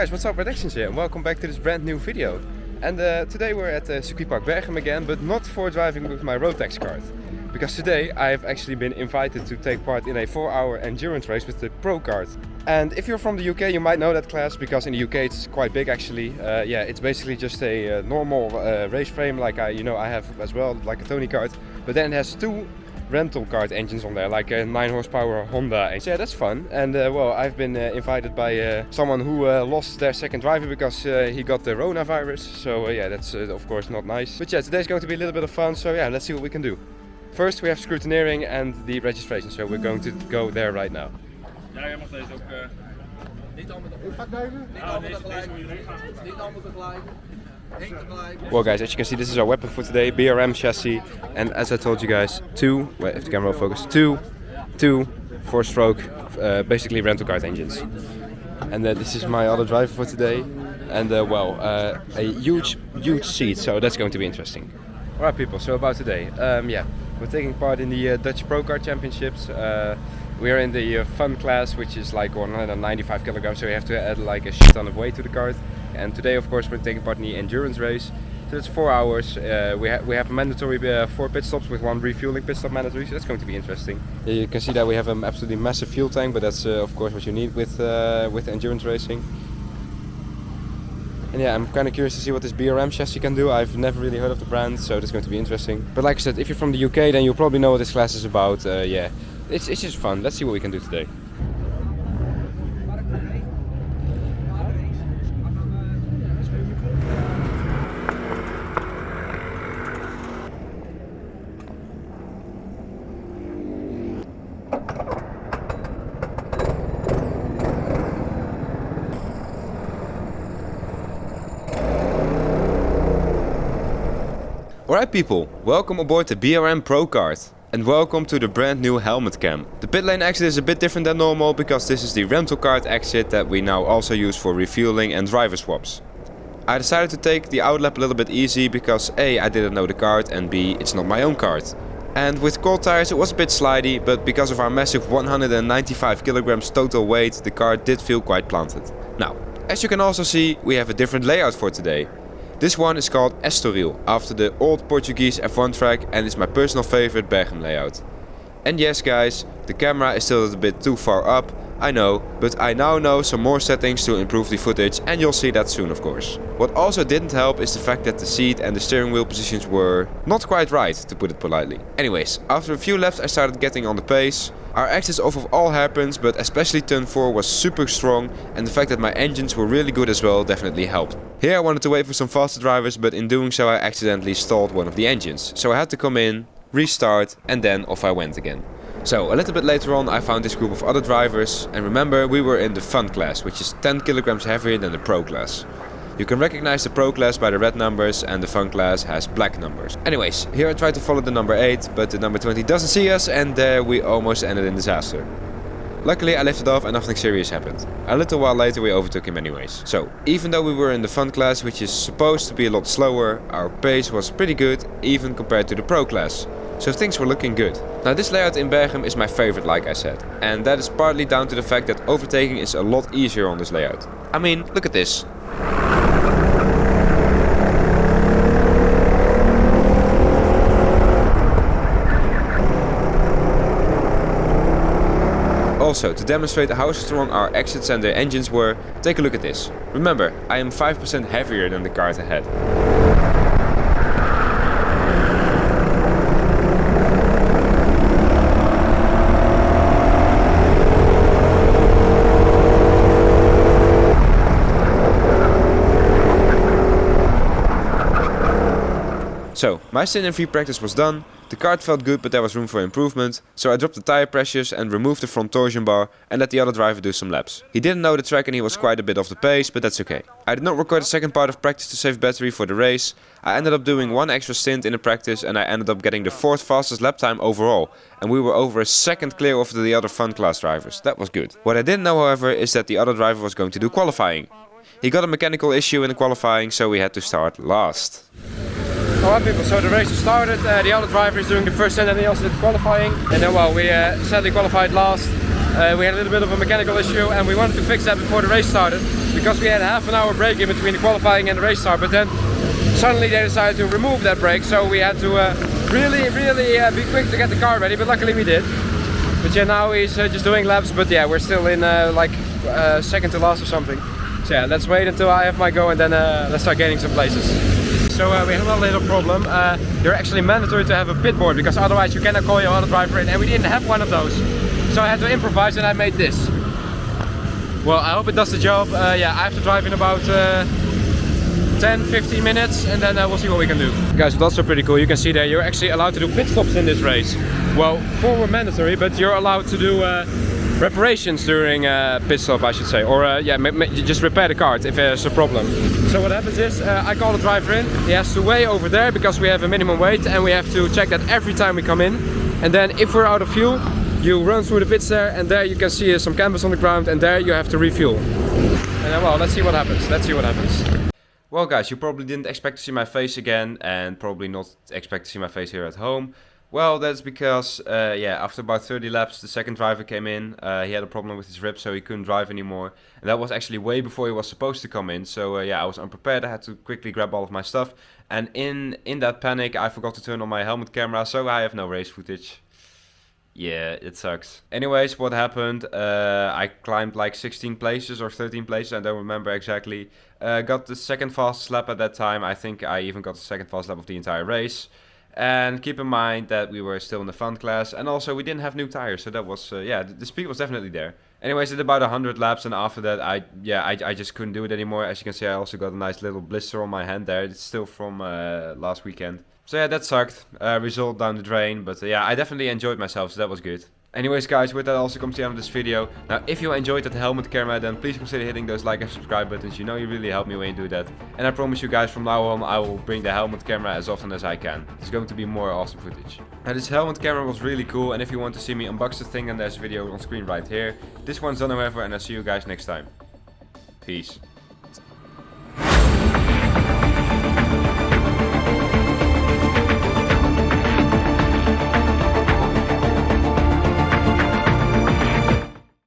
guys, what's up, Redactions here, and welcome back to this brand new video. And today we're at Circuitpark Berchem again, but not for driving with my Rotax kart. Because today I've actually been invited to take part in a 4-hour endurance race with the prokart. And if you're from the UK, you might know that class, because in the UK it's quite big actually. Yeah, it's basically just a normal race frame like I have as well, like a Tony kart. But then it has two rental kart engines on there, like a 9 horsepower Honda. And yeah, that's fun. And well, I've been invited by someone who lost their second driver because he got the coronavirus. So yeah, that's of course not nice. But yeah, today's going to be a little bit of fun. So yeah, let's see what we can do. First we have Scruiteneering and the registration. So we're going to go there right now. Ja, jij mag deze ook. Niet allemaal tegelijk. Well guys, as you can see, this is our weapon for today, BRM chassis, and as I told you guys, wait, if the camera will focus, two 4-stroke, basically rental kart engines. And this is my other driver for today, and well, a huge seat, so that's going to be interesting. Alright people, so about today, yeah, we're taking part in the Dutch Pro Kart Championships. We are in the fun class, which is like 195 kilograms, so you have to add like a shit ton of weight to the kart. And today, of course, we're taking part in the endurance race. So it's 4 hours. We have a mandatory 4 pit stops with 1 refueling pit stop mandatory, so that's going to be interesting. You can see that we have an absolutely massive fuel tank, but that's of course what you need with endurance racing. And yeah, I'm kind of curious to see what this BRM chassis can do. I've never really heard of the brand, so that's going to be interesting. But like I said, if you're from the UK, then you'll probably know what this class is about. Yeah, it's just fun. Let's see what we can do today. Alright people, welcome aboard the BRM Pro Kart. And welcome to the brand new helmet cam. The pit lane exit is a bit different than normal because this is the rental kart exit that we now also use for refueling and driver swaps. I decided to take the outlap a little bit easy because A, I didn't know the kart, and B, it's not my own kart. And with cold tires it was a bit slidey, but because of our massive 195 kilograms total weight, the kart did feel quite planted. Now, as you can also see, we have a different layout for today. This one is called Estoril, after the old Portuguese F1 track, and is my personal favorite Berchem layout. And yes guys, the camera is still a bit too far up, I know, but I now know some more settings to improve the footage, and you'll see that soon of course. What also didn't help is the fact that the seat and the steering wheel positions were not quite right, to put it politely. Anyways, after a few laps I started getting on the pace. Our exits off of all hairpins, but especially turn 4 was super strong, and the fact that my engines were really good as well definitely helped. Here I wanted to wait for some faster drivers, but in doing so I accidentally stalled one of the engines. So I had to come in, restart, and then off I went again. So a little bit later on I found this group of other drivers, and remember we were in the fun class, which is 10 kilograms heavier than the pro class. You can recognize the pro class by the red numbers, and the fun class has black numbers. Anyways, here I tried to follow the number 8, but the number 20 doesn't see us, and there we almost ended in disaster. Luckily I lifted off and nothing serious happened. A little while later we overtook him anyways. So, even though we were in the fun class, which is supposed to be a lot slower, our pace was pretty good, even compared to the pro class. So things were looking good. Now this layout in Berchem is my favorite, like I said. And that is partly down to the fact that overtaking is a lot easier on this layout. I mean, look at this. Also, to demonstrate how strong our exits and their engines were, take a look at this. Remember, I am 5% heavier than the kart ahead. So, my stand and free practice was done, the kart felt good but there was room for improvement, so I dropped the tire pressures and removed the front torsion bar and let the other driver do some laps. He didn't know the track and he was quite a bit off the pace, but that's okay. I did not record the second part of practice to save battery for the race. I ended up doing one extra stint in the practice and I ended up getting the 4th fastest lap time overall, and we were over a second clear of the other fun class drivers. That was good. What I didn't know however is that the other driver was going to do qualifying. He got a mechanical issue in the qualifying, so we had to start last. Alright people, so the race has started, the other driver is doing the first stint and he also did qualifying. And then well, we sadly qualified last. We had a little bit of a mechanical issue and we wanted to fix that before the race started. because we had a half an hour break in between the qualifying and the race start, but then suddenly they decided to remove that break, so we had to really be quick to get the car ready, but luckily we did. But yeah, now he's just doing laps, but yeah, we're still in like second to last or something. So yeah, let's wait until I have my go and then let's start gaining some places. So we have a little problem. They're actually mandatory to have a pit board because otherwise you cannot call your other driver in, and we didn't have one of those. So I had to improvise and I made this. Well, I hope it does the job. Yeah, I have to drive in about 10-15 minutes and then we'll see what we can do. Guys, it's also pretty cool. You can see there you're actually allowed to do pit stops in this race. Well, 4 were mandatory, but you're allowed to do reparations during pit stop, I should say. Or yeah, just repair the cart if there's a problem. So what happens is, I call the driver in. He has to weigh over there because we have a minimum weight and we have to check that every time we come in. And then if we're out of fuel, you run through the pits there and there you can see some canvas on the ground and there you have to refuel. And well, let's see what happens. Let's see what happens. Well guys, you probably didn't expect to see my face again and probably not expect to see my face here at home. Well, that's because, yeah, after about 30 laps the second driver came in. He had a problem with his ribs, so he couldn't drive anymore. And that was actually way before he was supposed to come in. So yeah, I was unprepared. I had to quickly grab all of my stuff. And in that panic, I forgot to turn on my helmet camera, so I have no race footage. Yeah, it sucks. Anyways, what happened? I climbed like 16 places or 13 places, I don't remember exactly. Got the second fastest lap at that time. I think I even got the second fastest lap of the entire race. And keep in mind that we were still in the fun class, and also we didn't have new tires, so that was, yeah, the speed was definitely there. Anyways, I did about 100 laps, and after that, I just couldn't do it anymore. As you can see, I also got a nice little blister on my hand there. It's still from last weekend. So yeah, that sucked. Result down the drain, but yeah, I definitely enjoyed myself, so that was good. Anyways guys, with that also comes the end of this video. Now if you enjoyed that helmet camera, then please consider hitting those like and subscribe buttons. You know you really help me when you do that. And I promise you guys, from now on I will bring the helmet camera as often as I can. There's going to be more awesome footage. Now this helmet camera was really cool, and if you want to see me unbox the thing, then there's a video on screen right here. This one's done however, and I'll see you guys next time. Peace.